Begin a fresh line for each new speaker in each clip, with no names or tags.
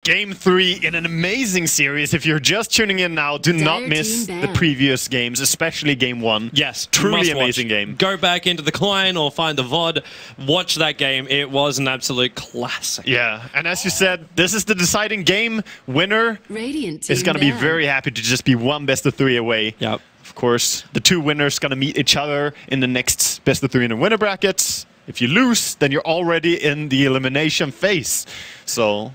Game 3 in an amazing series. If you're just tuning in now, do not miss the previous games, especially Game 1.
Yes,
truly amazing game.
Go back into the client or find the VOD, watch that game. It was an absolute classic.
Yeah, and as you said, this is the deciding game. Winner is going to be very happy to just be one best of 3 away.
Yep.
Of course, the two winners going to meet each other in the next best of 3 in the winner brackets. If you lose, then you're already in the elimination phase. So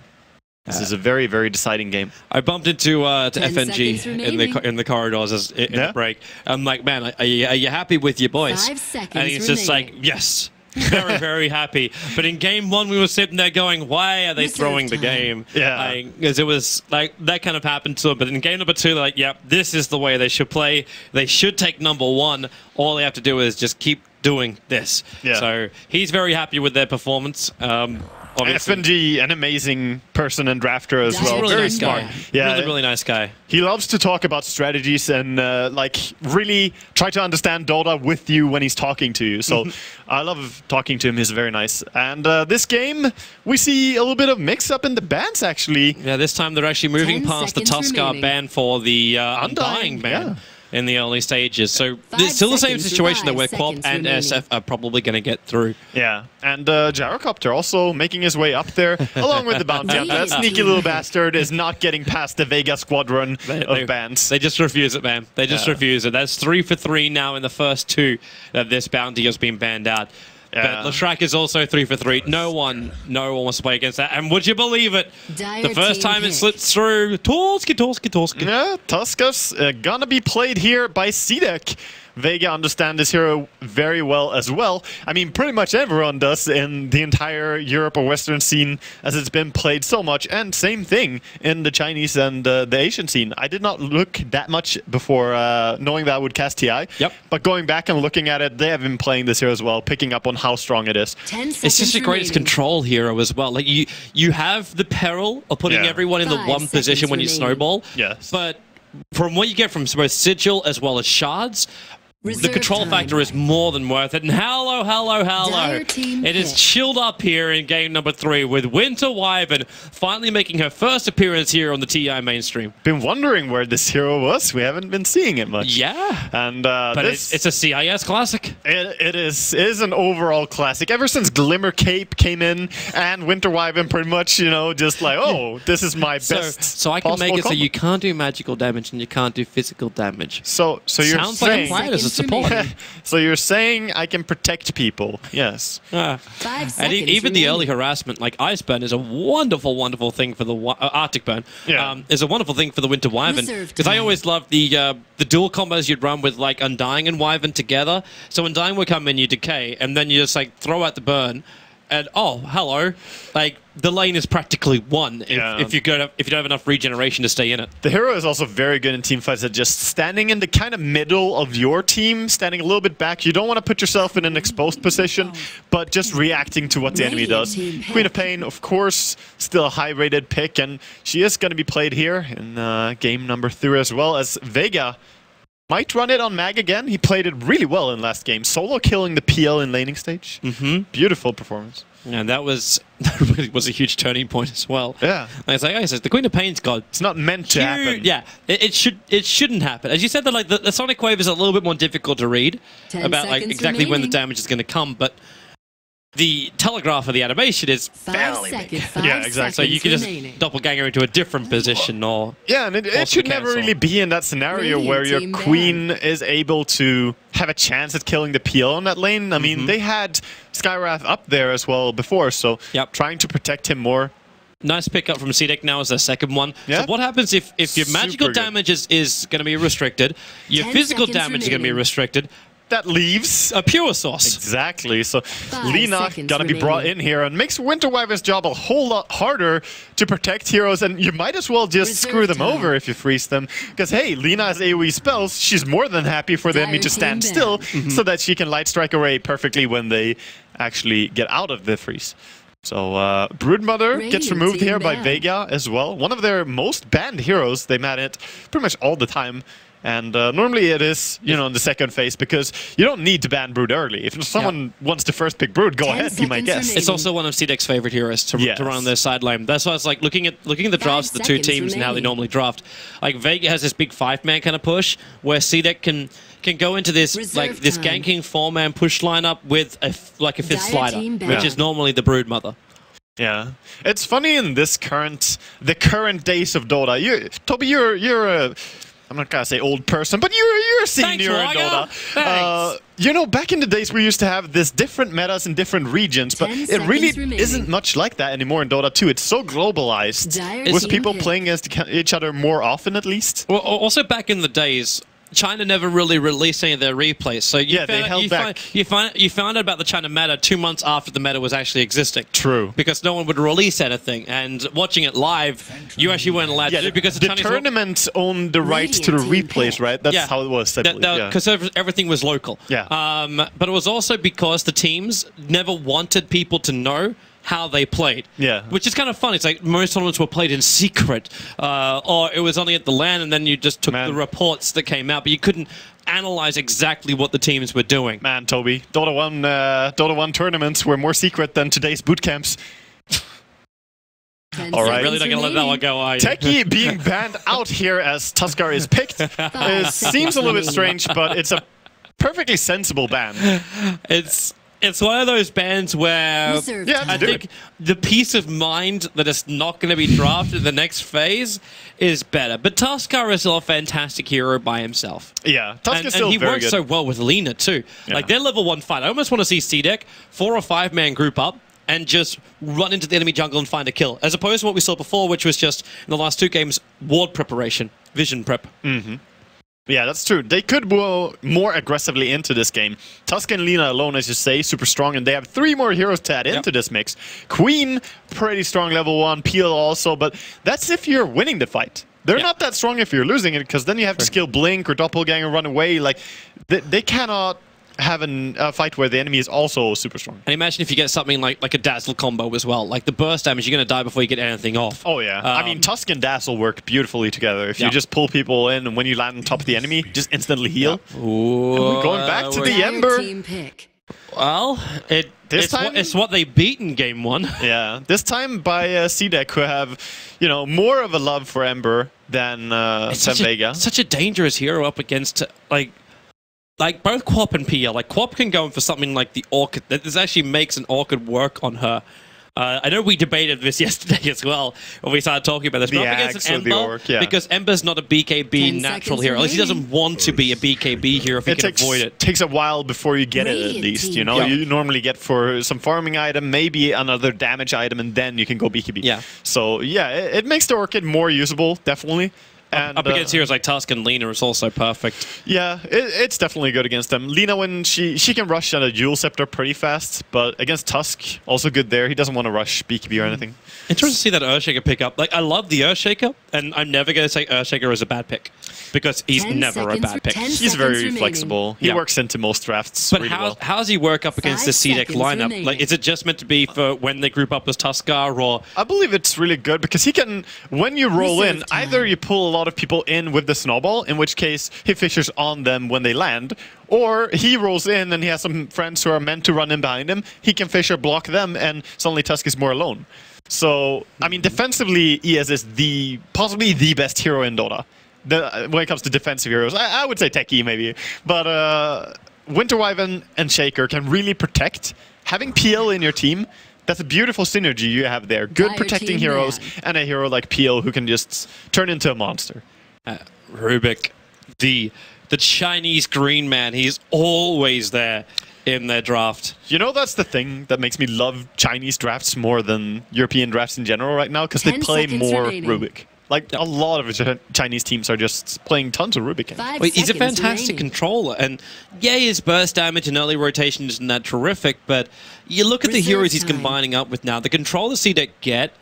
this is a very, very deciding game.
I bumped into FNG in the corridors in the break. I'm like, man, are you happy with your boys?
5 seconds
and he's just like, yes, very, very happy. But in Game 1, we were sitting there going, why are they throwing the game?
Yeah.
Because it was like, that kind of happened to them. But in Game number 2, they're like, yep, this is the way they should play. They should take number 1. All they have to do is just keep doing this.
Yeah.
So he's very happy with their performance.
FNG, an amazing person and drafter as well.
Really
Very
nice
smart.
guy.
Yeah,
Really, really nice guy.
He loves to talk about strategies and like really try to understand Dota with you when he's talking to you. So I love talking to him. He's very nice. And this game, we see a little bit of mix-up in the bans, actually.
Yeah, this time they're actually moving past the Tuskar ban for the Undying ban. In the early stages. So it's still the same situation that where Quap and SF are probably going to get through.
Yeah, and Gyrocopter also making his way up there, along with the bounty hunter. That sneaky little bastard is not getting past the Vega Squadron of bans.
They just refuse it, man. They just refuse it. That's 3 for 3 now in the first 2 that this bounty has been banned out. But Lashrak is also 3 for 3. No one wants to play against that. And would you believe it? The first time it slips through, Torski.
Yeah, Tuskar's gonna be played here by CDEC. Vega understands this hero very well as well. I mean, pretty much everyone does in the entire Europe or Western scene, as it's been played so much. And same thing in the Chinese and the Asian scene. I did not look that much before knowing that I would cast TI.
Yep.
But going back and looking at it, they have been playing this hero as well, picking up on how strong it is.
It's just the greatest control hero as well. Like you have the peril of putting everyone in the one position when you snowball.
Yes.
But from what you get from both Sigil as well as Shards, the control factor is more than worth it. And hello. It is chilled up here in game number 3 with Winter Wyvern finally making her first appearance here on the TI mainstream.
Been wondering where this hero was. We haven't been seeing it much.
Yeah.
And
but it's a CIS classic.
It is an overall classic. Ever since Glimmer Cape came in and Winter Wyvern pretty much, you know, just like, oh, this is my best.
So I can make it so you can't do magical damage and you can't do physical damage.
So you're
Sounds
saying...
like I'm as a support.
So you're saying I can protect people? Yes.
And even the early harassment, like Ice Burn, is a wonderful, wonderful thing for the Arctic Burn.
Yeah.
Is a wonderful thing for the Winter Wyvern, because I always loved the dual combos you'd run with like Undying and Wyvern together. So Undying would come in, you decay, and then you just like throw out the burn. And oh, hello! Like the lane is practically won if you don't have enough regeneration to stay in it.
The hero is also very good in team fights at just standing in the kind of middle of your team, standing a little bit back. You don't want to put yourself in an exposed position, but just reacting to what the enemy does. Queen of Pain, of course, still a high-rated pick, and she is going to be played here in game number 3 as well, as Vega might run it on Mag again. He played it really well in last game. Solo killing the PL in laning stage. Beautiful performance.
And that really was a huge turning point as well.
Yeah.
Like I said, the Queen of Pain's got...
It's not meant to happen.
Yeah, it shouldn't happen. As you said, that like the Sonic Wave is a little bit more difficult to read about like exactly when the damage is going to come, but the telegraph of the animation is fairly big.
Yeah, exactly.
So you can just doppelganger into a different position or...
Yeah, and it should never really be in that scenario where your queen is able to have a chance at killing the PL on that lane. I mean, they had Skywrath up there as well before, so trying to protect him more.
Nice pickup from CDEC now as their second one.
Yeah.
So what happens if your magical damage is going to be restricted, your physical damage is going to be restricted,
that leaves
a pure source.
Exactly. So Lina gonna be brought in here and makes Winter Wyvern's job a whole lot harder to protect heroes, and you might as well just screw them over if you freeze them. Because hey, Lina has AoE spells, she's more than happy for the enemy to stand still so that she can light strike away perfectly when they actually get out of the freeze. So Broodmother gets removed here by Vega as well. One of their most banned heroes. They ban it pretty much all the time And normally it is, you know, in the second phase, because you don't need to ban Brood early. If someone wants to first pick Brood, go ahead, be my guest.
It's also one of CDEC's favorite heroes to run on their sideline. That's why it's like looking at the drafts of the two teams and how they normally draft. Like Vega has this big 5-man kind of push where CDEC can go into this this ganking 4-man push lineup with a 5th slider, which is normally the Brood mother.
Yeah, it's funny in the current days of Dota. Toby, you're a, I'm not gonna say old person, but you're a senior in Dota. You know, back in the days we used to have this different metas in different regions, but it really isn't much like that anymore in Dota 2. It's so globalized, with people playing against each other more often, at least.
Well, also back in the days, China never really released any of their replays, so you found out about the China meta 2 months after the meta was actually existing.
True.
Because no one would release anything, and watching it live, you actually weren't allowed to do it because
the tournaments owned the rights to the replays, right? That's how it was.
Because everything was local.
Yeah.
But it was also because the teams never wanted people to know how they played.
Yeah.
Which is kind of fun. It's like most tournaments were played in secret, or it was only at the LAN, and then you just took the reports that came out, but you couldn't analyze exactly what the teams were doing.
Man, Toby, Dota 1 tournaments were more secret than today's boot camps.
All right. Really not going to let that one go, are you?
Techie being banned out here as Tuskar is picked seems a little bit strange, but it's a perfectly sensible ban.
It's one of those bans where I think the peace of mind that it's not going to be drafted in the next phase is better. But Tuskar is still a fantastic hero by himself.
Yeah, Tuskar is still
very good. And he works
good.
so well with Lina, too. Yeah. Like, their level 1 fight. I almost want to see CDEC 4 or 5-man group up and just run into the enemy jungle and find a kill. As opposed to what we saw before, which was just, in the last 2 games, ward preparation, vision prep.
Mm-hmm. Yeah, that's true. They could go more aggressively into this game. Tusk and Lina alone, as you say, super strong, and they have 3 more heroes to add into this mix. Queen, pretty strong level 1, Peel also, but that's if you're winning the fight. They're not that strong if you're losing it, because then you have to skill Blink or Doppelganger, run away. Like, they cannot have a fight where the enemy is also super strong.
And imagine if you get something like a Dazzle combo as well. Like the burst damage, you're going to die before you get anything off.
Oh, yeah. I mean, Tusk and Dazzle work beautifully together. If you just pull people in, and when you land on top of the enemy, just instantly heal.
Ooh,
going back to the Ember.
Well, it's what they beat in game 1.
Yeah, this time by CDEC, who have, you know, more of a love for Ember than Vega.
Such a dangerous hero up against, like both Quap and Pia. Like, Quap can go in for something like the Orchid. This actually makes an Orchid work on her. I know we debated this yesterday as well when we started talking about this. But up against an Ember, because Ember's not a BKB natural hero. At least he doesn't want to be a BKB hero if he can avoid it.
It takes a while before you get it, at least. You know, you normally get for some farming item, maybe another damage item, and then you can go BKB.
Yeah.
So, yeah, it makes the Orchid more usable, definitely. And,
up against heroes like Tusk and Lina is also perfect.
Yeah, it's definitely good against them. Lina, when she can rush at a Jewel Scepter pretty fast, but against Tusk, also good there. He doesn't want to rush BKB or anything.
Interesting to see that Earthshaker pick up. Like, I love the Earthshaker, and I'm never going to say Earthshaker is a bad pick, because he's never a bad pick.
He's very flexible. He works into most drafts.
But
really well.
how does he work up against the CDEC lineup? Like, is it just meant to be for when they group up as Tuskar, or?
I believe it's really good because he can, when you roll in, either you pull a lot of people in with the snowball, in which case he fishers on them when they land, or he rolls in and he has some friends who are meant to run in behind him. He can fisher, block them, and suddenly Tusk is more alone. So, I mean, defensively, ES is possibly the best hero in Dota. When it comes to defensive heroes, I would say Techie maybe, but Winter Wyvern and Shaker can really protect. Having PL in your team, that's a beautiful synergy you have there. Good protecting heroes, and a hero like PL who can just turn into a monster.
Rubik, the Chinese green man, he's always there in their draft.
You know, that's the thing that makes me love Chinese drafts more than European drafts in general right now, because they play more Rubik. Like, a lot of Chinese teams are just playing tons of Rubik.
He's a fantastic controller, and yeah, his burst damage and early rotation isn't that terrific, but you look at the heroes he's combining up with now. The controller CDEC get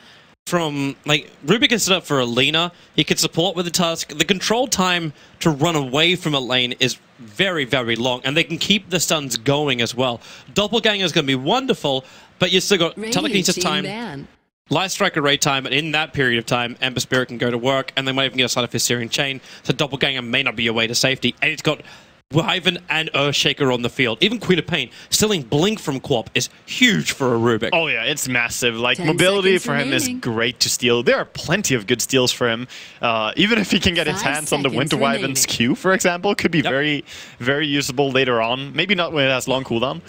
from, like, Rubik can set up for a Lina, he can support with the Tusk. The control time to run away from a lane is very, very long, and they can keep the stuns going as well. Doppelganger is going to be wonderful, but you still got telekinesis time. Light Striker raid time, and in that period of time, Ember Spirit can go to work, and they might even get a side of Hysterian Chain, so Doppelganger may not be your way to safety. And it's got Wyvern and Earthshaker on the field. Even Queen of Pain, stealing Blink from Quap is huge for a Rubik.
Oh yeah, it's massive. Like, mobility for him is great to steal. There are plenty of good steals for him. Even if he can get his hands on the Winter Wyvern's Q, for example, could be very, very usable later on. Maybe not when it has long cooldown.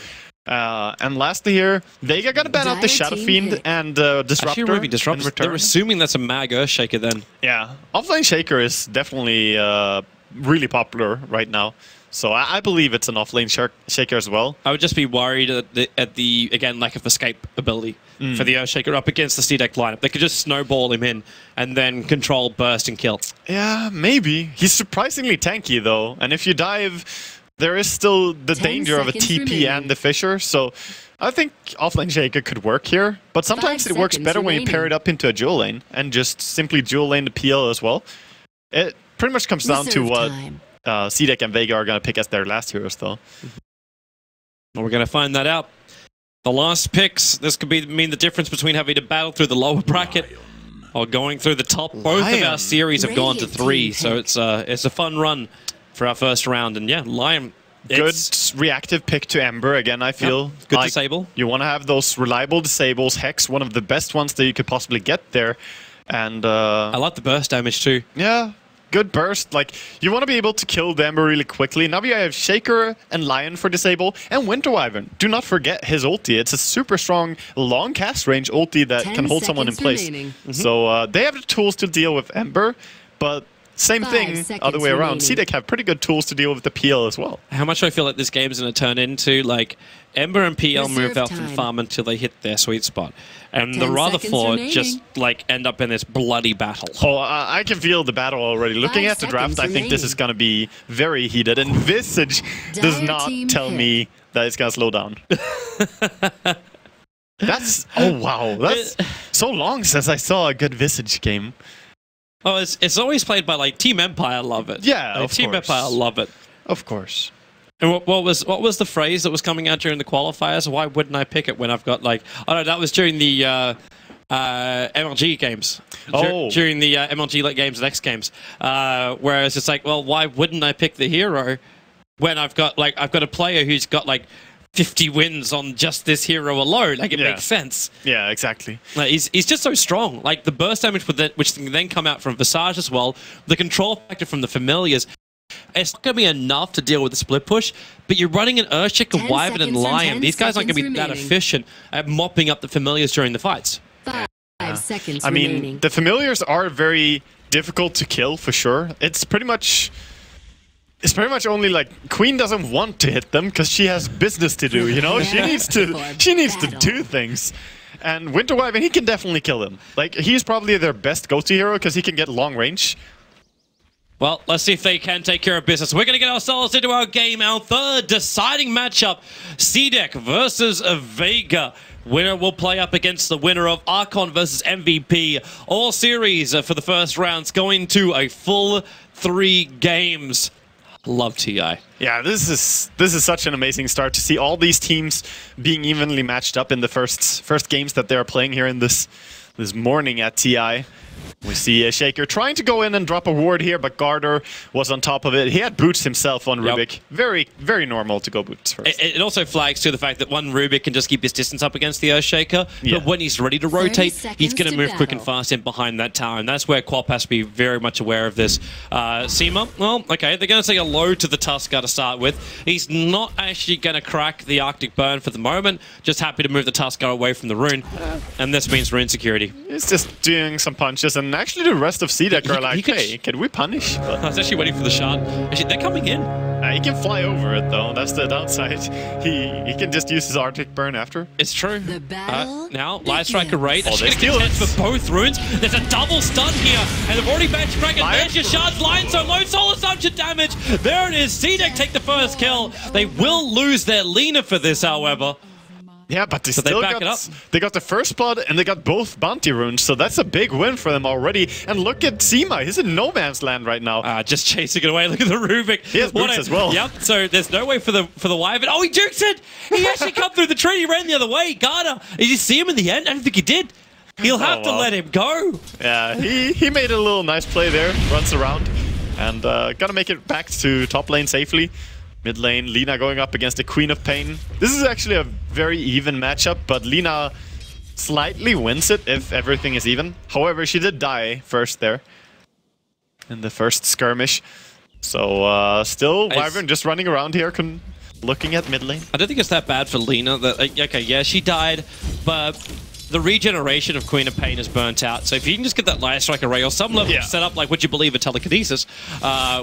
And lastly here, Vega gonna ban out the Shadow Fiend and Disruptor.
Actually, Disruptor. They're assuming that's a Mag Earthshaker then.
Yeah, Offlane Shaker is definitely really popular right now. So I believe it's an offlane shaker as well.
I would just be worried at the again, lack of escape ability for the Earthshaker up against the CDEC lineup. They could just snowball him in and then control, burst, and kill.
Yeah, maybe. He's surprisingly tanky, though. And if you dive, there is still the danger of a TP and the Fissure. So I think offlane shaker could work here. But sometimes it works better when you pair it up into a dual lane and just simply dual lane the PL as well. It pretty much comes down to what CDEC and Vega are going to pick as their last heroes, though.
Well, we're going to find that out. The last picks, this could mean the difference between having to battle through the lower bracket or going through the top. Both of our series have gone to 3, so it's a fun run for our first round. And yeah, Lion.
Good reactive pick to Ember again, I feel.
Yep. Good disable.
You want to have those reliable disables. Hex, one of the best ones that you could possibly get there. And
I like the burst damage too.
Yeah. Good burst. Like, you want to be able to kill the Ember really quickly. Now we have Shaker and Lion for disable, and Winter Wyvern. Do not forget his ulti. It's a super strong, long cast range ulti that can hold someone in place. So they have the tools to deal with Ember, but same thing, other way around. CDEC have pretty good tools to deal with the PL as well.
How much I feel like this game is going to turn into, like, Ember and PL move out from farm until they hit their sweet spot. And the Rutherford just, like, end up in this bloody battle.
Oh, I can feel the battle already. Looking at the draft, I think this is going to be very heated. And Visage does not tell me that it's going to slow down. That's... Oh, wow. That's so long since I saw a good Visage game.
Oh, it's always played by, like, Team Empire love it.
Yeah,
like, Team Empire love it.
Of course.
And what was the phrase that was coming out during the qualifiers? Why wouldn't I pick it when I've got, like... Oh, no, that was during the MLG games. During the MLG games and X games. Whereas it's like, well, why wouldn't I pick the hero when I've got a player who's got, like, 50 wins on just this hero alone? Like, it makes sense.
Yeah, exactly.
Like, he's just so strong. Like, the burst damage, which can then come out from Visage as well, the control factor from the Familiars, it's not going to be enough to deal with the split push, but you're running an Earthshaker, Wyvern, and Lion. These guys aren't going to be that efficient at mopping up the Familiars during the fights.
5 seconds
I mean, the Familiars are very difficult to kill, for sure. It's pretty much only like Queen doesn't want to hit them because she has business to do, you know? She needs to do things. And Winter Wyvern, he can definitely kill them. Like, he's probably their best go-to hero because he can get long range.
Well, let's see if they can take care of business. We're going to get ourselves into our game, our third deciding matchup. CDEC versus Vega. Winner will play up against the winner of Archon versus MVP. All series for the first rounds going to a full 3 games. Love TI.
Yeah, this is such an amazing start to see all these teams being evenly matched up in the first games that they're playing here in this morning at TI. We see a Shaker trying to go in and drop a ward here, but Garter was on top of it. He had boots himself on Rubik. Very, very normal to go boots first.
It also flags to the fact that one Rubik can just keep his distance up against the Earthshaker, but when he's ready to rotate, he's going to move quick and fast in behind that tower, and that's where Quap has to be very much aware of this. Seema, well, okay, they're going to say hello to the Tusker to start with. He's not actually going to crack the Arctic Burn for the moment, just happy to move the Tusker away from the rune, and this means rune security.
He's just doing some punches, and actually the rest of CDEC are like, hey, can we punish? But
I was actually waiting for the shot. Actually, they're coming in.
He can fly over it, though. That's the downside. He can just use his Arctic Burn after.
It's true.
The battle
now, Light Striker raid.
Oh,
They're going to contest for both runes. There's a double stun here, and they've already managed to crack it. There's your shards. Lion so low. Soul Assumption damage. There it is. CDEC take the first kill. They will lose their Lina for this, however.
Yeah, but they still got the first blood and they got both bounty runes, so that's a big win for them already. And look at Seema, he's in no man's land right now.
Just chasing it away. Look at the Rubik.
He has boots as well.
Yep. So there's no way for the Wyvern. Oh, he jukes it. He actually come through the tree. He ran the other way. Garter. Did you see him in the end? I don't think he did. He'll have to
well.
let him go.
Yeah, he made a little nice play there, runs around, and gotta make it back to top lane safely. Mid lane, Lina going up against the Queen of Pain. This is actually a very even matchup, but Lina slightly wins it if everything is even. However, she did die first there in the first skirmish. So still, Wyvern just running around here, looking at mid lane.
I don't think it's that bad for Lina. Okay, yeah, she died, but the regeneration of Queen of Pain is burnt out. So if you can just get that Light Strike array or some level of setup like what you believe a telekinesis,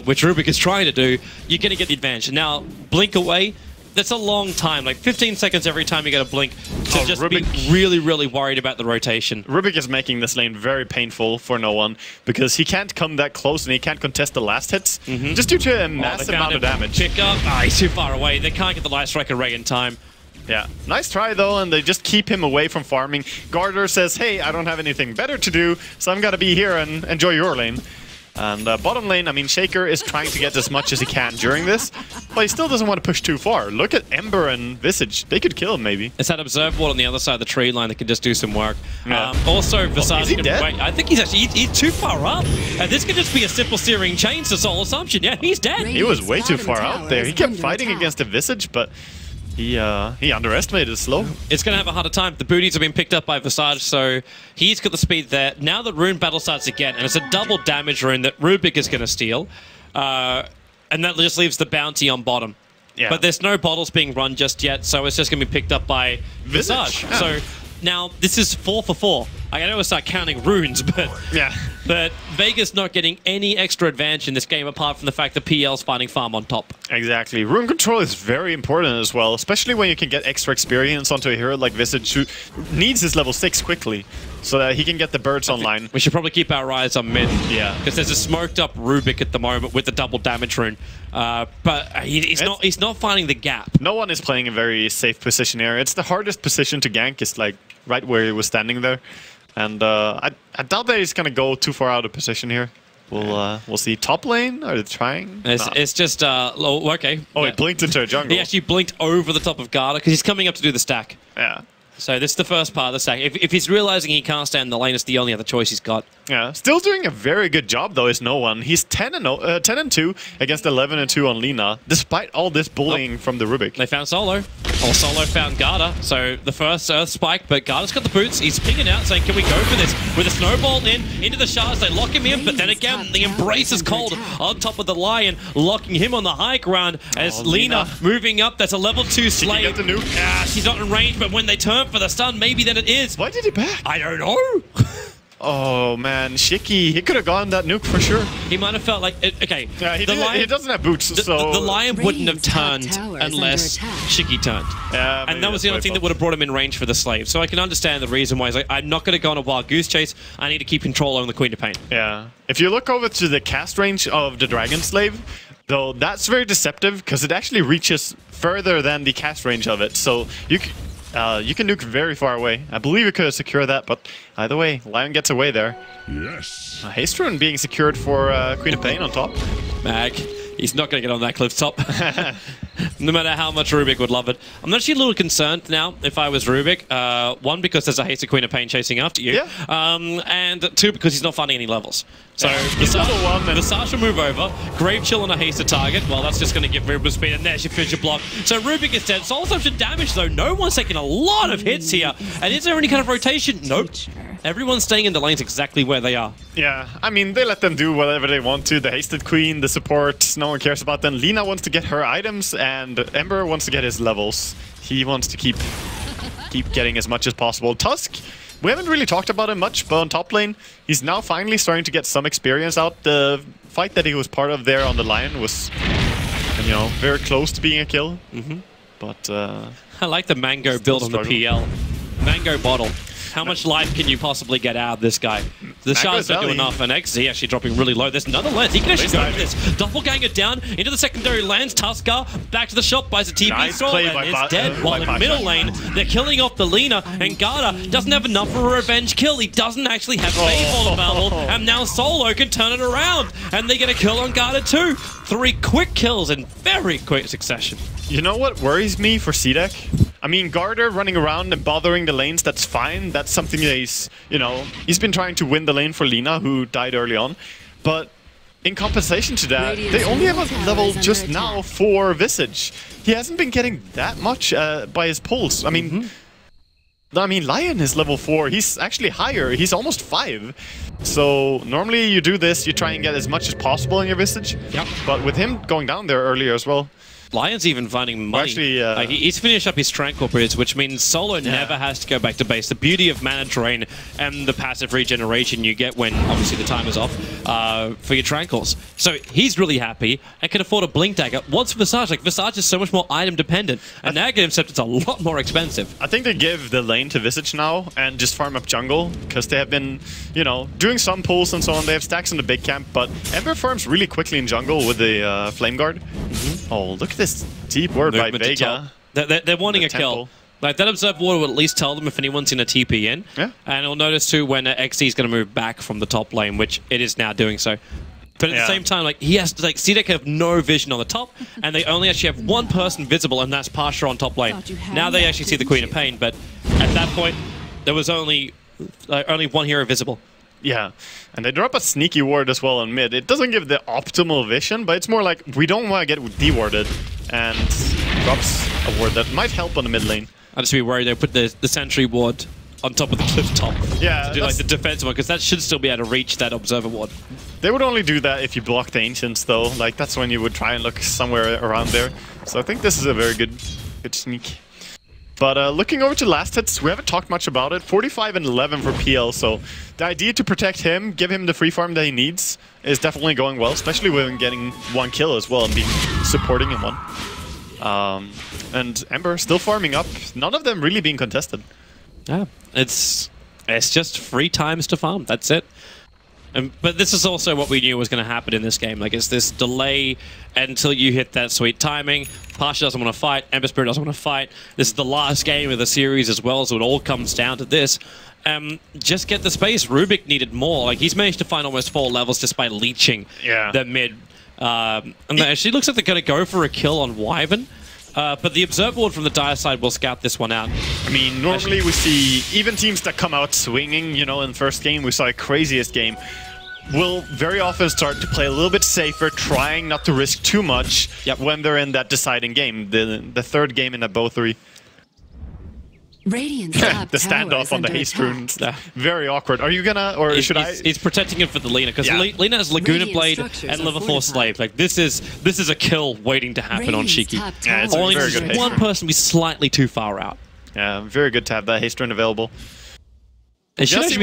which Rubik is trying to do, you're going to get the advantage. And now, blink away. That's a long time, like 15 seconds every time you get a blink to just be really, really worried about the rotation.
Rubik is making this lane very painful for no one because he can't come that close and he can't contest the last hits just due to a massive amount of damage.
Pick up. He's too far away. They can't get the Light Strike array in time.
Yeah, nice try though, and they just keep him away from farming. Garter says, hey, I don't have anything better to do, so I'm gonna be here and enjoy your lane. And bottom lane, I mean, Shaker is trying to get as much as he can during this, but he still doesn't want to push too far. Look at Ember and Visage. They could kill him, maybe.
It's that Observe Ward on the other side of the tree line that can just do some work.
Yeah.
Also, Visage
is he
can
dead?
wait. I think he's actually he's too far up. And this could just be a simple searing chain to Soul Assumption. Yeah, he's dead.
He was way too far out there. He kept fighting against the Visage, but he underestimated his slow.
It's going to have a harder time. The booties have been picked up by Visage, so he's got the speed there. Now the rune battle starts again, and it's a double damage rune that Rubik is going to steal. And that just leaves the bounty on bottom.
Yeah.
But there's no bottles being run just yet, so it's just going to be picked up by Visage.
Yeah.
So now this is 4 for 4. I know I start counting runes, but
Yeah.
but Vega's not getting any extra advantage in this game apart from the fact that PL's finding farm on top.
Exactly. Rune control is very important as well, especially when you can get extra experience onto a hero like Visage who needs his level 6 quickly so that he can get the birds online.
We should probably keep our eyes on mid.
Yeah.
Because there's a smoked up Rubik at the moment with the double damage rune. But he's not finding the gap.
No one is playing a very safe position here. It's the hardest position to gank, is like right where he was standing there. And I doubt that he's gonna go too far out of position here. We'll see. Top lane? Are they trying?
It's just okay.
Oh, he blinked into a jungle.
He actually blinked over the top of Garda because he's coming up to do the stack.
Yeah.
So this is the first part of the stack. If he's realizing he can't stand the lane, it's the only other choice he's got.
Yeah. Still doing a very good job though, is no one. He's 10-2 against 11-2 on Lina, despite all this bullying from the Rubik.
They found Solo. Or Solo found Garda. So the first Earth Spike, but Garda's got the boots. He's pinging out saying, can we go for this? With a snowball into the shards, they lock him in, but then again, the Embrace is cold on top of the Lion, locking him on the high ground as Lina moving up. That's a level 2 slave.
Get the nuke?
She's not in range, but when they turn for the stun, maybe then it is.
Why did he back?
I don't know.
Oh man, Shiki, he could have gotten that nuke for sure.
He might have felt like, okay.
Yeah, he doesn't have boots, so...
The Lion wouldn't have turned unless Shiki turned.
Yeah,
and that was the only thing that would have brought him in range for the slave. So I can understand the reason why he's like, I'm not going to go on a wild goose chase. I need to keep control over the Queen of Pain.
Yeah. If you look over to the cast range of the Dragon Slave, though, that's very deceptive because it actually reaches further than the cast range of it. So you can nuke very far away. I believe you could have secured that, but either way, Lion gets away there.
Yes.
Haste Rune being secured for Queen of Pain on top.
Mag, he's not going to get on that cliff top. No matter how much Rubik would love it. I'm actually a little concerned now if I was Rubik. One, because there's a hasted Queen of Pain chasing after you.
Yeah.
And two, because he's not finding any levels. So Visage will move over. Grave Chill on a hasted target. Well, that's just going to give Rubik speed, and there's your fissure block. So Rubik is dead. Soul Assumption damage, though. No one's taking a lot of hits here. And is there any kind of rotation? Nope. Everyone's staying in the lanes exactly where they are.
Yeah, I mean, they let them do whatever they want to. The Hasted Queen, the support, no one cares about them. Lina wants to get her items, and Ember wants to get his levels. He wants to keep getting as much as possible. Tusk, we haven't really talked about him much, but on top lane, he's now finally starting to get some experience out. The fight that he was part of there on the Lion was, you know, very close to being a kill. But
I like the Mango build on the PL. Mango bottle. How much life can you possibly get out of this guy? The shards don't do enough, and XZ actually dropping really low. There's another lens. He can actually go for this. Doppelganger down into the secondary lands. Tusker back to the shop, buys a TP throw, and is dead. While in middle lane, they're killing off the Lina, and Garda doesn't have enough for a revenge kill. He doesn't actually have Fable available, and now Solo can turn it around, and they get a kill on Garda too. 3 quick kills in very quick succession.
you know what worries me for CDEC? I mean, Garter running around and bothering the lanes, that's fine. That's something that he's, you know, he's been trying to win the lane for Lina, who died early on. But in compensation to that, they only have a level just now for Visage. He hasn't been getting that much by his pulse. I mean, Lion is level 4. He's actually higher. He's almost 5. So normally you do this, you try and get as much as possible in your Visage.
Yep.
But with him going down there earlier as well.
Lion's even finding money.
Actually,
he's finished up his Tranquil Bridge, which means Solo never has to go back to base. The beauty of mana drain and the passive regeneration you get when, obviously, the timer's off for your Tranquils. So he's really happy and can afford a Blink Dagger. What's Visage? Like, Visage is so much more item dependent, and now getting himself, it's a lot more expensive.
I think they give the lane to Visage now and just farm up jungle, because they have been, you know, doing some pulls and so on. They have stacks in the big camp, but Ember farms really quickly in jungle with the Flame Guard. Oh, look at this deep word by Vega.
They're wanting a kill. Like, that Observe Water will at least tell them if anyone's in a TP in.
Yeah.
And you'll notice too when XD is going to move back from the top lane, which it is now doing so. But at the same time, like, he has to, like, CDEC have no vision on the top, and they only actually have one person visible, and that's Pasha on top lane. Now they actually see the Queen of Pain, but at that point, there was only one hero visible.
Yeah, and they drop a sneaky ward as well on mid. It doesn't give the optimal vision, but it's more like we don't want to get dewarded, and drops a ward that might help on the mid lane.
I'd just be worried they put the sentry ward on top of the cliff top to do like the defensive one, because that should still be able to reach that observer ward.
They would only do that if you block the Ancients though. Like, that's when you would try and look somewhere around there. So I think this is a very good sneak. But looking over to last hits, we haven't talked much about it. 45 and 11 for PL, so the idea to protect him, give him the free farm that he needs, is definitely going well, especially with him getting 1 kill as well and being supporting him one. And Ember still farming up, none of them really being contested.
Yeah, it's just free times to farm, that's it. But this is also what we knew was going to happen in this game. Like, it's this delay until you hit that sweet timing. Pasha doesn't want to fight. Ember Spirit doesn't want to fight. This is the last game of the series as well, so it all comes down to this. Just get the space. Rubik needed more. Like, he's managed to find almost 4 levels just by leeching the mid. And it actually looks like they're going to go for a kill on Wyvern. But the Observer Ward from the Dire side will scout this one out.
I mean, normally we see even teams that come out swinging, you know, in the first game, we saw a craziest game, will very often start to play a little bit safer, trying not to risk too much when they're in that deciding game, the third game in a bo3. The standoff on the haste runes. Very awkward. Are you gonna, or should I?
He's protecting it for the Lina, because Lina has Laguna Blade and level 4 Slave. Like, this is a kill waiting to happen on Shiki.
Yeah, it's
only
very good.
One person be slightly too far out.
Yeah, very good to have that haste rune available.
It should actually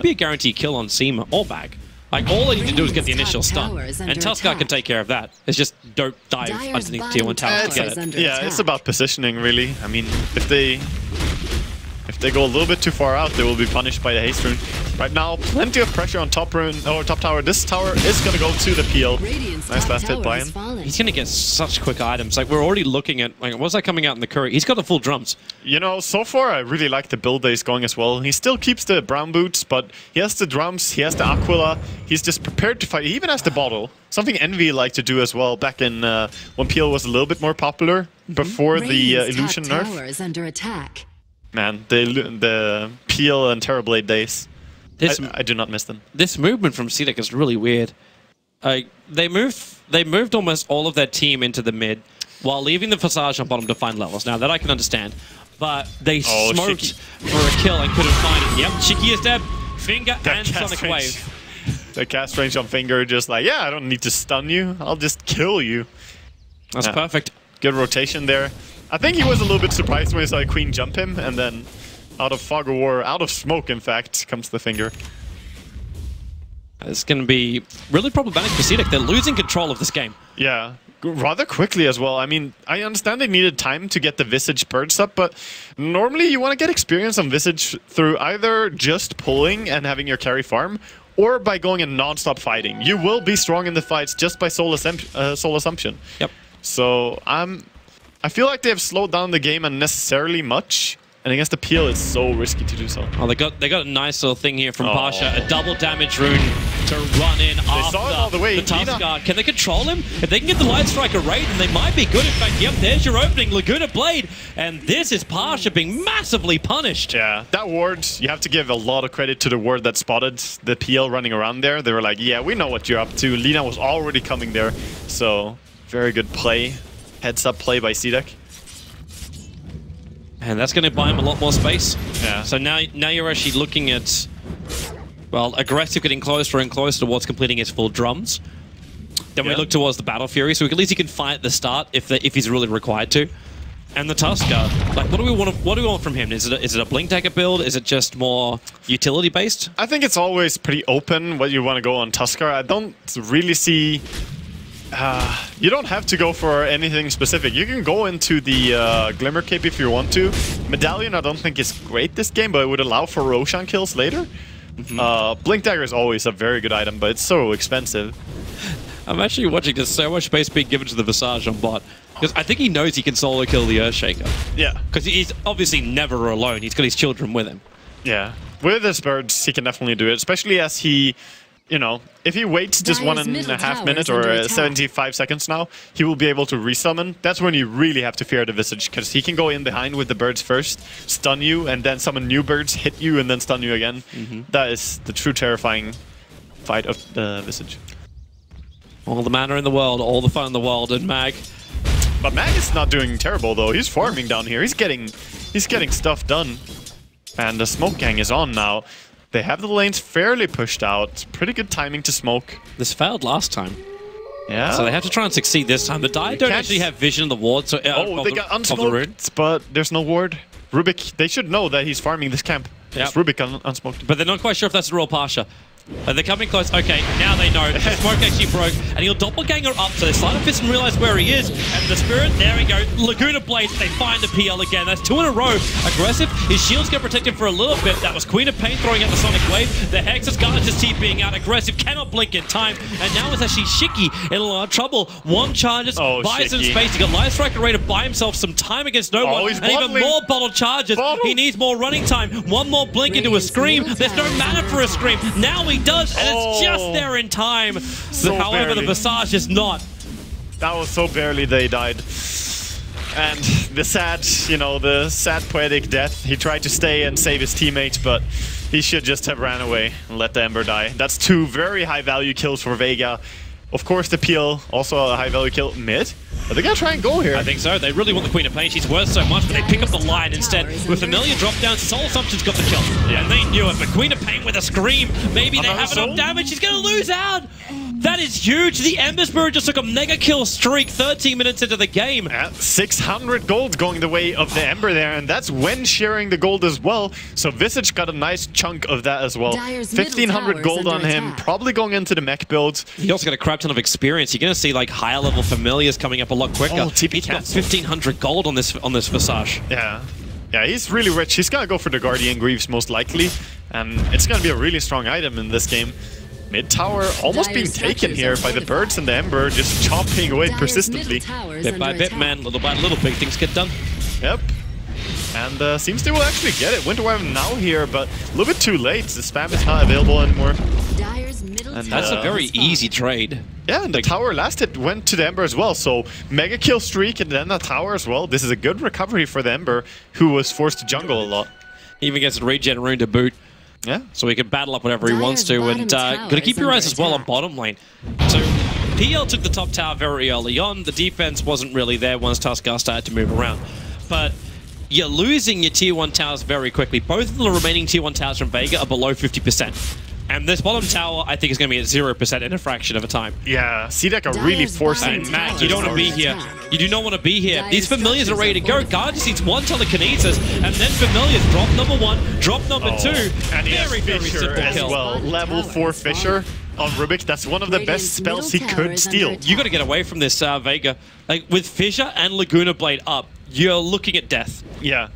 be a guaranteed kill on Seema or Bag. Like, all they need to do is get the initial stun, and Tuskar can take care of that. It's just don't dive underneath tier 1 towers to get it.
Yeah, it's about positioning, really. I mean, if they go a little bit too far out, they will be punished by the haste rune. Right now, plenty of pressure on top rune or top tower. This tower is going to go to the PL. Nice last hit by him.
He's going to get such quick items. Like, we're already looking at, like, what's that coming out in the curry? He's got the full drums.
You know, so far I really like the build that he's going as well. He still keeps the brown boots, but he has the drums, he has the Aquila. He's just prepared to fight. He even has the bottle. Something Envy liked to do as well back in when PL was a little bit more popular before the illusion nerf.
Under attack.
Man, the PL and Terrorblade days. I do not miss them.
This movement from CDEC is really weird. They moved almost all of their team into the mid while leaving the Visage on bottom to find levels. Now, that I can understand. But they smoked for a kill and couldn't find it. Yep, Shiki is dead. Finger and Sonic Wave.
The cast range on Finger just like, yeah, I don't need to stun you. I'll just kill you.
That's perfect.
Good rotation there. I think he was a little bit surprised when he saw Queen jump him, and then out of fog of war, out of smoke, in fact, comes the Finger.
It's going to be really problematic for CDEC. They're losing control of this game.
Yeah, rather quickly as well. I mean, I understand they needed time to get the Visage birds up, but normally you want to get experience on Visage through either just pulling and having your carry farm, or by going and non-stop fighting. You will be strong in the fights just by soul assumption.
Yep.
So I feel like they have slowed down the game unnecessarily much, and against the PL, it's so risky to do so.
Oh, they got a nice little thing here from Pasha, a double damage rune to run in after
saw it all the way.
Tuskar. Can they control him? If they can get the Light Striker raid, then they might be good. In fact, yep, there's your opening, Laguna Blade. And this is Pasha being massively punished.
Yeah, that ward, you have to give a lot of credit to the ward that spotted the PL running around there. They were like, yeah, we know what you're up to. Lina was already coming there. So, very good play. Heads up play by CDEC.
And that's going to buy him a lot more space.
Yeah.
So now you're actually looking at, well, aggressive getting closer and closer towards completing his full drums. Then we look towards the Battle Fury, so at least he can fight at the start if he's really required to. And the Tuskar, like, what do we want from him? Is it a Blink Dagger build? Is it just more utility based?
I think it's always pretty open what you want to go on Tuskar. I don't really see. You don't have to go for anything specific. You can go into the Glimmer Cape if you want to. Medallion I don't think is great this game, but it would allow for Roshan kills later. Blink Dagger is always a very good item, but it's so expensive.
I'm actually watching there's so much space being given to the Visage on bot. Because I think he knows he can solo kill the Earthshaker. Yeah. Because he's obviously never alone. He's got his children with him. Yeah.
With his birds, he can definitely do it, especially as he... You know, if he waits just 1.5 minutes or 75 seconds now, he will be able to resummon. That's when you really have to fear the Visage, because he can go in behind with the birds first, stun you, and then summon new birds, hit you, and then stun you again. That is the true terrifying fight of the Visage.
All the mana in the world, all the fun in the world, and Mag.
But Mag is not doing terrible though. He's farming down here. He's getting stuff done, and the smoke gang is on now. They have the lanes fairly pushed out. Pretty good timing to smoke.
This failed last time.
Yeah.
So they have to try and succeed this time. The Dire don't actually have vision of the ward. So,
they got unsmoked, but there's no ward. Rubik, they should know that he's farming this camp. It's Rubik unsmoked.
But they're not quite sure if that's the real Pasha. They're coming close. Okay, now they know. The smoke actually broke, and he'll doppelganger up. So they slide a fist and realize where he is. And the Spirit, there we go. Laguna Blade, they find the PL again. That's 2 in a row. Aggressive. His shields get protected for a little bit. That was Queen of Pain throwing out the Sonic Wave. The Hex has got his TPing out. Aggressive, cannot blink in time. And now it's actually Shiki in a lot of trouble. One charges, buys some space. He got Light Striker ready to buy himself some time against no one. And even more bottle charges. He needs more running time. One more blink into a Scream. There's no mana for a Scream. Now he does, and it's just there in time. So however, the Visage is not.
That was so barely they died. And the sad, you know, the sad poetic death. He tried to stay and save his teammates, but he should just have ran away and let the Ember die. That's 2 very high value kills for Vega. Of course, the PL, also a high value kill. Mid? Are they gonna try and go here?
I think so. They really want the Queen of Pain. She's worth so much, but they pick up the line instead. With Familiar drop down, Soul Assumption's got the kill. And they knew it, but Queen of Pain with a Scream. Maybe they have enough damage. She's gonna lose out. That is huge. The Ember Spirit just took a mega kill streak 13 minutes into the game.
600 gold going the way of the Ember there, and that's when sharing the gold as well. So Visage got a nice chunk of that as well. 1,500 gold on him, probably going into the mech build.
He also got a crap ton of experience. You're going to see like higher level Familiars coming up a lot quicker.
TP
He's got 1,500 gold on this Visage.
Yeah, he's really rich. He's gonna go for the Guardian Greaves most likely, and it's gonna be a really strong item in this game. Mid tower almost being taken here by the birds and the Ember, just chopping away persistently.
Bit by bit, man. Little by little, big things get done.
Yep. And seems they will actually get it. Winter Wyvern now here, but a little bit too late. The spam is not available anymore.
And that's a very easy trade.
Yeah, and the tower last hit went to the Ember as well. So mega kill streak and then the tower as well. This is a good recovery for the Ember, who was forced to jungle a lot.
He even gets a regen rune to boot.
Yeah.
So he can battle up whatever he wants to. And gotta keep your eyes as well on bottom lane. So PL took the top tower very early on. The defense wasn't really there once Tuskar started to move around. But you're losing your tier 1 towers very quickly. Both of the remaining tier 1 towers from Vega are below 50%. And this bottom tower, I think, is going to be at 0% in a fraction of a time.
Yeah, CDEC are really forcing...
Matt, you don't want to be here. You do not want to be here. These Familiars are ready to go. Guard just needs 1 telekinesis, and then Familiars drop number 1, drop number 2.
And
very simple
as
kill.
well. Level 4 Fisher on Rubik. That's one of the best spells he could steal.
You got to get away from this Vega. Like, with Fissure and Laguna Blade up, you're looking at death.
Yeah.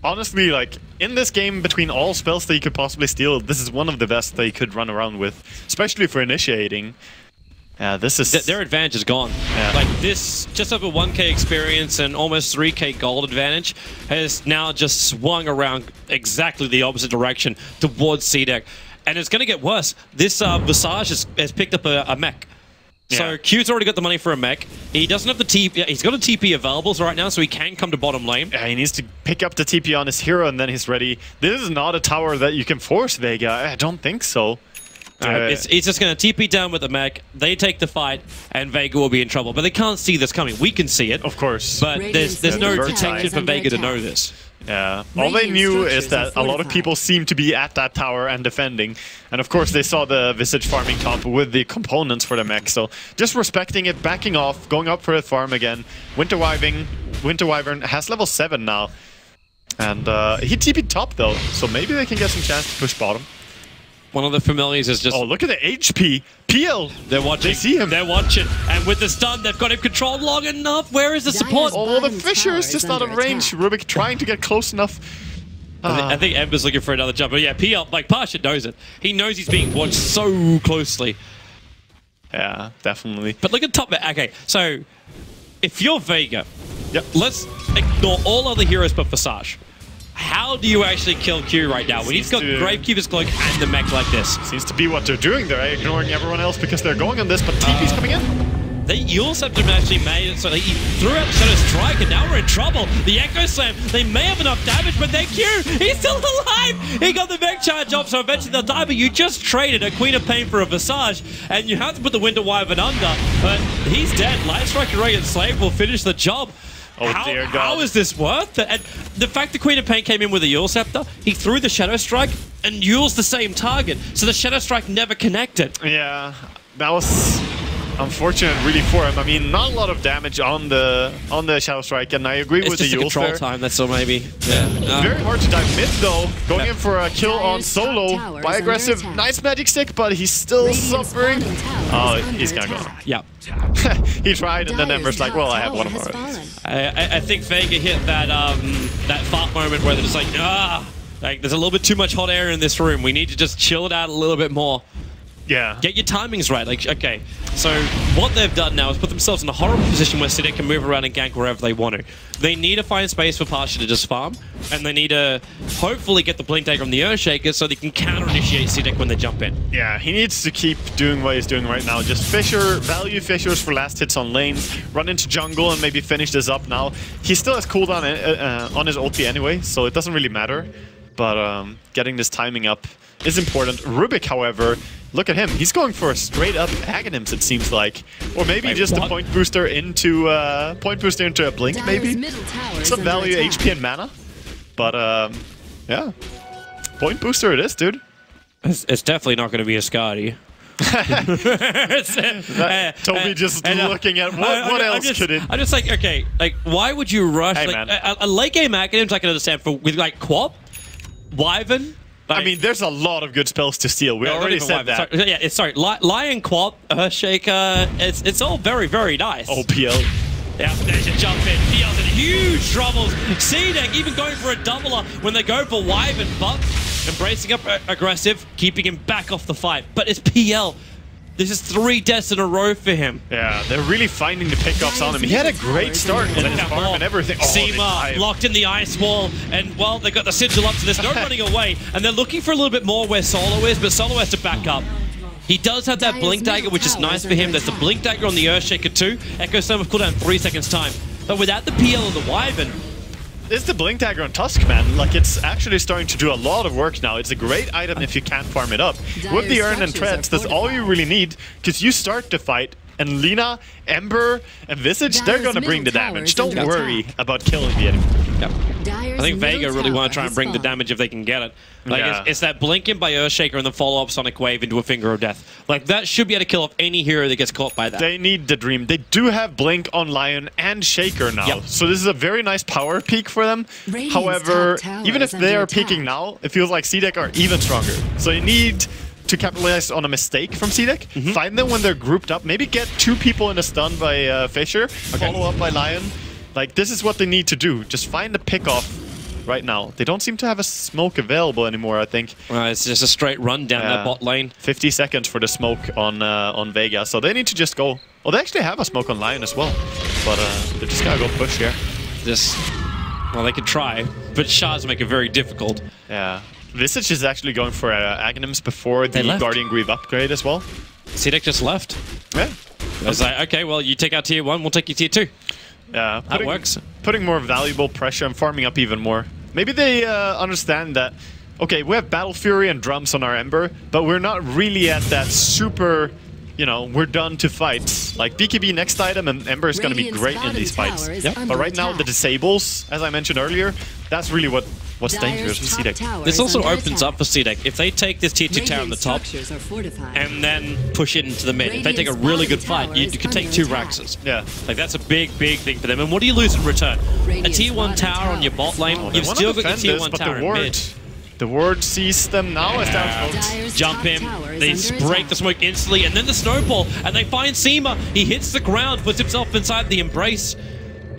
Honestly, like, in this game, between all spells that you could possibly steal, this is one of the best they could run around with, especially for initiating. Yeah, this is...
Their advantage is gone.
Yeah.
Like, this just over 1k experience and almost 3k gold advantage has now just swung around exactly the opposite direction towards CDEC. And it's going to get worse. This Visage has picked up a mech. So
Yeah.
Q's already got the money for a mech. He doesn't have the TP. He's got a TP available right now, so he can come to bottom lane.
Yeah, he needs to pick up the TP on his hero, and then he's ready. This is not a tower that you can force Vega. I don't think so.
He's just going to TP down with the mech. They take the fight, and Vega will be in trouble. But they can't see this coming. We can see it,
Of course.
but there's no
Very
detection for
under
Vega to
attack.
know this.
Yeah, all they knew is that a lot of people seem to be at that tower and defending. And of course they saw the Visage farming top with the components for the mech, so just respecting it, backing off, going up for a farm again. Winter Wyvern has level 7 now. And he TP'd top though, so maybe they can get some chance to push bottom.
One of the familiars is just...
Oh, look at the HP! PL!
They're watching.
They see him.
They're watching. And with the stun, they've got him controlled long enough. Where is the support?
Oh, the
Bottom
Fisher
tower
is just
is
out of
under
range.
attack.
Rubik trying to get close enough.
I think Ember's looking for another jump. But yeah, PL, like, Pasha knows it. He knows he's being watched so closely.
Yeah, definitely.
But look at top. Okay, so if you're Vega,
Yep.
let's ignore all other heroes but Visage. How do you actually kill Q right now when he's got
to-
Gravekeeper's Cloak and the mech like this?
Seems to be what they're doing. They're ignoring everyone else because they're going on this, but TP's coming in.
The Yule Scepter actually made it so he threw out the Shadow Strike, and now we're in trouble. The Echo Slam, they may have enough damage, but then Q, he's still alive! He got the mech charge off, so eventually they'll die, but you just traded a Queen of Pain for a Visage, and you have to put the Winter Wyvern under, but he's dead. Light Strike and Radiant Slave will finish the job.
Oh, dear God.
How is this worth it? And the fact the Queen of Pain came in with a Yule Scepter, he threw the Shadow Strike, and Yule's the same target, so the Shadow Strike never connected.
Yeah, that was unfortunate really for him. I mean, not a lot of damage on the Shadow Strike, and I agree
It's
with the
just a
Yule
control
there.
time, that's all maybe. Yeah.
Very hard to dive mid though. Going
Yeah.
in for a kill on
Dyer's top
solo
tower
by
is under
aggressive.
attack.
Nice magic stick, but he's still
Radiant's
suffering.
bottom tower
Oh,
is
he's
under
gonna go.
attack.
Yeah.
He tried, and then
Dyer's
Ember's like,
top
well, I have
tower
one of
has
them.
fallen.
I think Vega hit that that fart moment where they're just like, like there's a little bit too much hot air in this room. We need to just chill it out a little bit more.
Yeah.
Get your timings right. Like, okay, so what they've done now is put themselves in a horrible position where CDEC can move around and gank wherever they want to. They need to find space for Pasha to just farm, and they need to hopefully get the Blink Dagger on the Earthshaker so they can counter-initiate CDEC when they jump in.
Yeah, he needs to keep doing what he's doing right now. Just value Fissures for last hits on lanes, run into jungle and maybe finish this up now. He still has cooldown on his ulti anyway, so it doesn't really matter. But getting this timing up is important. Rubik, however, look at him. He's going for a straight-up Aghanims, it seems like. Or maybe
Wait,
just
what?
a point booster into a blink,
Dyer's
maybe.
middle tower is
Some
under
value
attack.
HP and mana. But, yeah. Point booster it is, dude.
It's definitely not going to be a Skadi.
Toby just looking at what else could it...
I'm just like, okay, like, why would you rush?
Hey,
like,
man.
a late game Acronyms I can understand with like Quap, Wyvern.
I mean, there's a lot of good spells to steal. We already said that.
Sorry, yeah, sorry. Lion Quap, Earthshaker, it's all very, very nice.
OPL.
Yeah, they should jump in. PL's in huge troubles. CDEC even going for a doubler when they go for Wyvern, but embracing up aggressive, keeping him back off the fight. But it's PL. This is 3 deaths in a row for him.
Yeah, they're really finding the pickoffs on him. He had a great start in his farm and everything.
Seema locked in the ice wall, and well, they got the sigil up, so there's no running away, and they're looking for a little bit more where Solo is, but Solo has to back up. He does have that
Dyer's
Blink Dagger,
middle
which is
tower
nice
is
for him.
under
There's the
attack.
Blink Dagger on the Earthshaker too. Echo Slam of cooldown 3 seconds time. But without the PL of the Wyvern,
It's the Blink Dagger on Tusk, man. Like, it's actually starting to do a lot of work now. It's a great item if you can farm it up. With the Urn and Treads, that's all you really need, because you start the fight, and Lina, Ember, and Visage, they're
Dyer's
gonna bring the
middle tower
damage.
is
Don't
under
worry
attack.
about killing the enemy.
yep.
Dyer's
I think Vega
middle
really want to
tower
try and
has
bring the
fallen.
damage if they can get it. Like,
Yeah.
it's that blink in by Earthshaker and the follow-up Sonic Wave into a Finger of Death. Like, that should be able to kill off any hero that gets caught by that.
They need the Dream. They do have Blink on Lion and Shaker now.
Yep.
So this is a very nice power peak for them.
Radiant's
However,
top tower
even if
is
they
under
are
attack.
peaking now, it feels like CDEC are even stronger. So you need to capitalize on a mistake from CDEC. Find them when they're grouped up. Maybe get 2 people in a stun by Fisher. Follow up by Lion. Like, this is what they need to do. Just find the pick-off right now. They don't seem to have a smoke available anymore, I think.
It's just a straight run down that bot lane.
50 seconds for the smoke on Vega, so they need to just go. Well, they actually have a smoke on Lion as well, but they're just gonna go push here.
Well, they could try, but shards make it very difficult.
Yeah, Visage is actually going for Aghanims before the Guardian Greave upgrade as well.
CDEC just left.
Yeah.
I was like, okay, well, you take out tier 1, we'll take you tier 2.
Yeah,
that works.
Putting more valuable pressure and farming up even more. Maybe they understand that, okay, we have Battle Fury and drums on our Ember, but we're not really at that super, you know, we're done to fight. Like BKB next item and Ember is going to be great in these fights. But right now the disables, as I mentioned earlier, that's really what's dangerous with CDEC.
This also opens up for CDEC. If they take this tier 2 tower on the top and then push it into the mid, if they take a really good fight, you could take 2 Raxes.
Yeah.
Like that's a big thing for them. And what do you lose in return? A tier 1 tower on your bot lane, you've still got your tier 1 tower in mid.
The ward sees them now as down.
Jump in, they break the smoke instantly, and then the snowball, and they find Seema. He hits the ground, puts himself inside the embrace.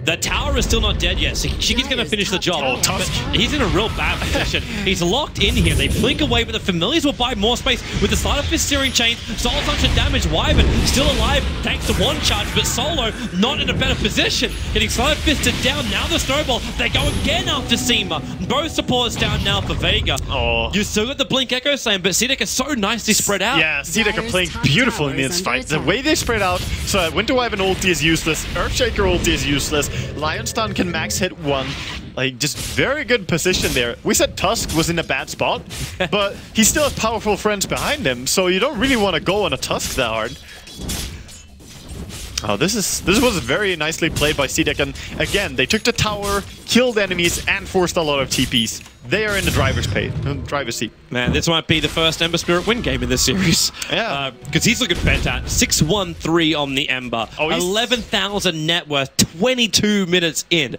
The tower is still not dead yet, so Shiki's going to finish the job. But he's in a real bad position. He's locked in here. They blink away, but the Familiars will buy more space with the Sleight of Fist Searing Chains. Soul Touch and damage. Wyvern still alive thanks to one charge, but Solo not in a better position. Getting Sleight of Fisted down. Now the Snowball. They go again after Seema. Both supports down now for Vega.
Oh.
You still got the Blink Echo Slam, but CDEC is so nicely spread out.
Yeah, CDEC are playing beautiful in this fight. The way they spread out, so Winter Wyvern ulti is useless, Earthshaker ulti is useless, Lionstone can max hit 1. Like, just very good position there. We said Tusk was in a bad spot, but he still has powerful friends behind him, so you don't really want to go on a Tusk that hard. Oh, this was very nicely played by CDEC, and again, they took the tower, killed enemies, and forced a lot of TPs. They are in the driver's seat.
Man, this might be the first Ember Spirit win game in this series.
Yeah.
Because he's looking fantastic. 6-1-3 on the Ember.
Oh,
11,000 net worth, 22 minutes in.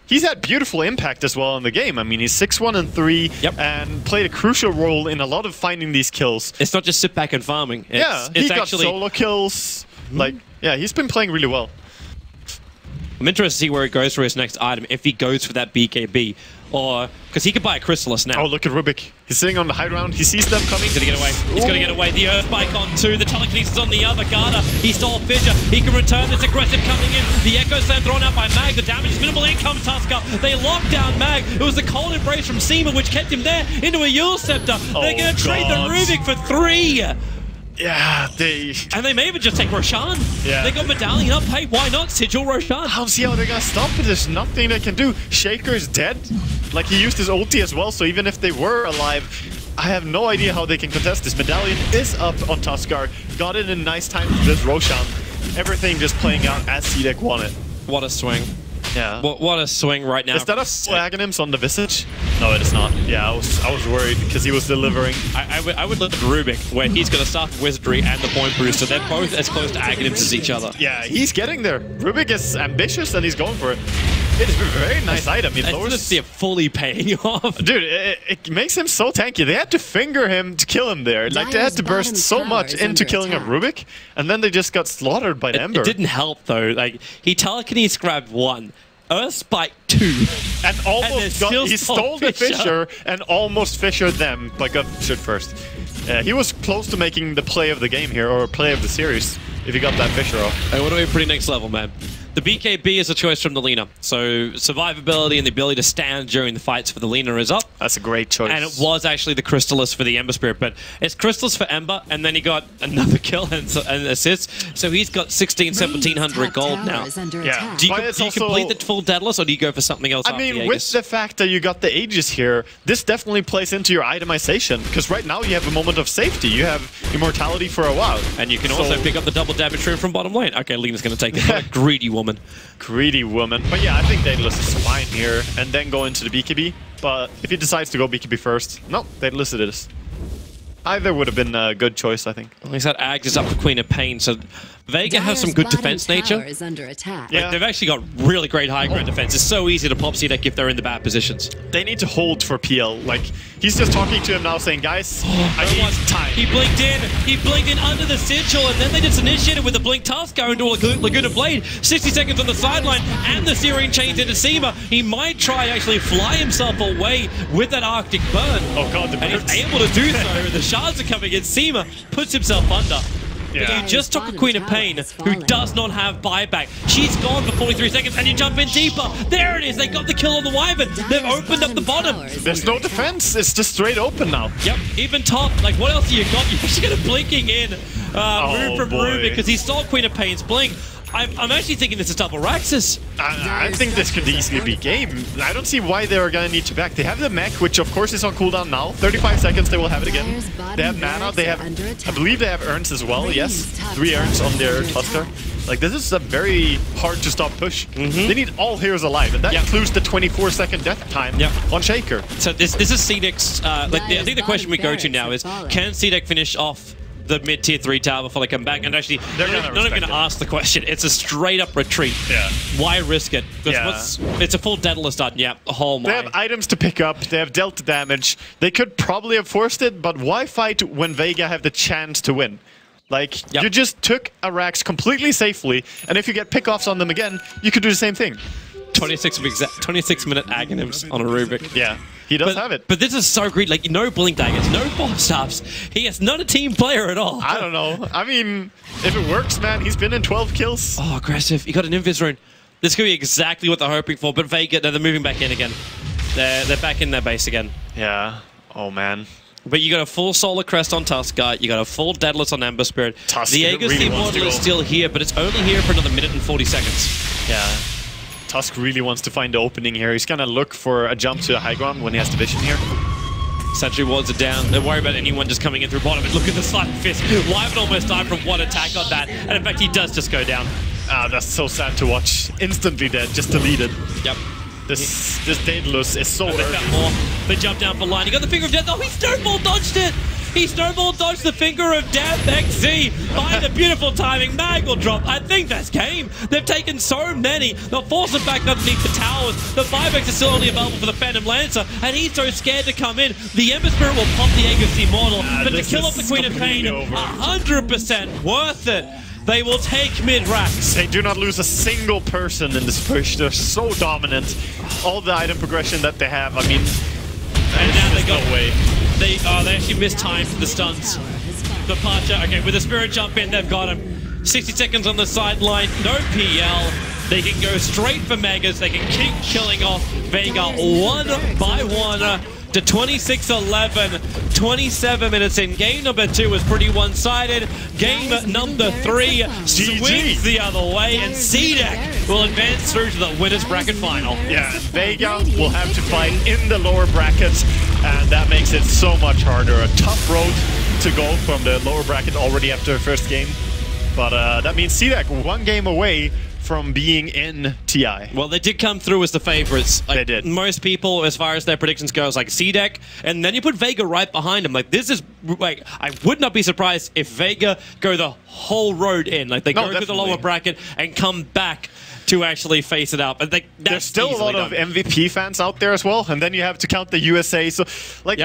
He's had beautiful impact as well in the game. I mean, he's 6-1-3 and played a crucial role in a lot of finding these kills.
It's not just sit back and farming. It's
he
actually
got solo kills. Like, yeah, he's been playing really well.
I'm interested to see where he goes for his next item, if he goes for that BKB, or because he could buy a Chrysalis now.
Oh, look at Rubik. He's sitting on the high ground. He sees them coming.
He's gonna get away. He's gonna get away. The Earth Bike on 2. The Telekinesis on the other. Garda. He stole Fissure. He can return. This aggressive coming in. The Echo Slam thrown out by Mag. The damage is minimal. In comes Tusker. They lock down Mag. It was the cold embrace from Seema which kept him there into a Yule Scepter. They're gonna trade the Rubik for 3.
Yeah,
And they may even just take Roshan.
Yeah.
They got Medallion up. Hey, why not? Sigil Roshan.
I don't see how they're gonna stop it. There's nothing they can do. Shaker's dead. Like, he used his ulti as well, so even if they were alive, I have no idea how they can contest this. Medallion is up on Tuskar. Got it in nice time for this Roshan. Everything just playing out as CDEC wanted.
What a swing.
Yeah.
What a swing right now.
Is that a Aghanims on the Visage? No, it is not. Yeah, I was worried because he was delivering.
I would look at Rubik, where he's going to start Wizardry and the Point Booster. They're both as close to Aghanims as each other.
Yeah, he's getting there. Rubik is ambitious and he's going for it. It's a very nice item. It lowers...
It's just fully paying off.
Dude, it makes him so tanky. They had to finger him to kill him there. Like, they had to burst so much into killing a Rubik, and then they just got slaughtered by the Ember.
It didn't help, though. Like, he telekinesis grabbed 1. Earth Spike 2.
And almost he stole the Fissure and almost fissured them, but got fissured first. He was close to making the play of the game here, or play of the series, if he got that Fissure off.
Hey, what are we pretty next level, man? The BKB is a choice from the Lina, so survivability and the ability to stand during the fights for the Lina is up.
That's a great choice.
And it was actually the Chrysalis for the Ember Spirit, but it's Chrysalis for Ember, and then he got another kill and assist, so he's got 1,700 gold now.
Yeah.
Do you complete the full Daedalus, or do you go for something else?
I mean, with the fact that you got the Aegis here, this definitely plays into your itemization, because right now you have a moment of safety. You have immortality for a while.
And you can also pick up the double damage room from bottom lane. Okay, Lina's going to take it. What a greedy woman.
Greedy woman. But yeah, I think Daedalus is fine here, and then go into the BKB. But if he decides to go BKB first, no, Daedalus it is. Either would have been a good choice, I think.
Like I said, Ags is up for Queen of Pain, so Vega has some good defense nature.
Is under attack.
Yeah. Like, they've actually got really great high ground defense. It's so easy to pop CDEC if they're in the bad positions.
They need to hold for PL. Like, he's just talking to him now saying, guys, I need time.
He blinked in under the Sigil, and then they just initiated with the Blink Tusk going to a Laguna Blade. 60 seconds on the sideline, and the Searing Chains into Seema. He might try actually fly himself away with that Arctic Burn.
Oh god, the
and he's able to do so. The shards are coming in. Seema puts himself under.
Yeah.
You just took a Queen of Pain who does not have buyback. She's gone for 43 seconds, and you jump in deeper. There it is. They got the kill on the Wyvern. They've opened up the bottom.
There's no defense. It's just straight open now.
Yep, even top. Like, what else do you got? You're actually going to blinking in. Move from Rubik because he saw Queen of Pain's blink. I'm actually thinking this is double Raxus.
I think this could easily be game. I don't see why they're going to need to back. They have the mech, which of course is on cooldown now. 35 seconds, they will have it again. They have mana, they have, I believe they have urns as well, yes. 3 urns on their cluster. Like, this is a very hard to stop push. They need all heroes alive, and that includes the 24-second death time on Shaker.
So this is CDEC's, I think the question we go to now is, can CDEC finish off the mid-tier 3 tower before they come back? And actually, they're not even going to ask the question. It's a straight-up retreat. Yeah. Why risk it? Because it's a full Daedalus done. Yeah, oh my.
They have items to pick up. They have dealt damage. They could probably have forced it, but why fight when Vega have the chance to win? Like, you just took a Rax completely safely, and if you get pickoffs on them again, you could do the same thing.
26-minute Aghanims on a Rubik.
Yeah, he does have it.
But this is so great. Like, no blink daggers, no bomb stops. He is not a team player at all.
I don't know. I mean, if it works, man, he's been in 12 kills.
Oh, aggressive. He got an Invis rune. This could be exactly what they're hoping for, but Vega, they're moving back in again. They're back in their base again.
Yeah. Oh, man.
But you got a full Solar Crest on Tusker, you got a full Daedalus on Ember Spirit. The Aegis model is still here, but it's only here for another minute and 40 seconds.
Yeah. Tusk really wants to find the opening here. He's gonna look for a jump to the high ground when he has the vision here.
Sentry wards are down. Don't worry about anyone just coming in through bottom. And look at the Silent Fist. Wyvern almost died from one attack on that. And in fact, he does just go down.
That's so sad to watch. Instantly dead, just deleted.
Yep.
This Daedalus is so
They got more. They jump down for line. He got the Finger of Death. Oh, he snowball dodged it. He snowball dodged the Finger of Death. XZ by the beautiful timing. Mag will drop. I think that's game. They've taken so many. They'll force him back underneath the towers. The 5x is still only available for the Phantom Lancer, and he's so scared to come in. The Ember Spirit will pop the Aegis Immortal, but to kill off the Queen of Pain, 100% worth it. They will take mid-racks.
They do not lose a single person in this push. They're so dominant. All the item progression that they have, I mean,
and now they got
no way.
They actually mistimed the stuns. The Parcher, okay, with the Spirit jump in, they've got him. 60 seconds on the sideline, no PL. They can go straight for Megas. They can keep killing off Vega one by one. To 26-11, 27 minutes in. Game number 2 was pretty one-sided. Game number 3 swings the other way, and CDEC will advance through to the winner's bracket final.
Yeah, Vega will have to fight in the lower brackets, and that makes it so much harder. A tough road to go from the lower bracket already after the first game, but that means CDEC 1 game away from being in TI.
Well, they did come through as the favorites. Like,
they did.
Most people, as far as their predictions go, is like CDEC, and then you put Vega right behind them. Like, this is, like, I would not be surprised if Vega go the whole road in. Like, they go through the lower bracket and come back to actually face it up. And there's
still a lot of MVP fans out there as well, and then you have to count the USA. So, like,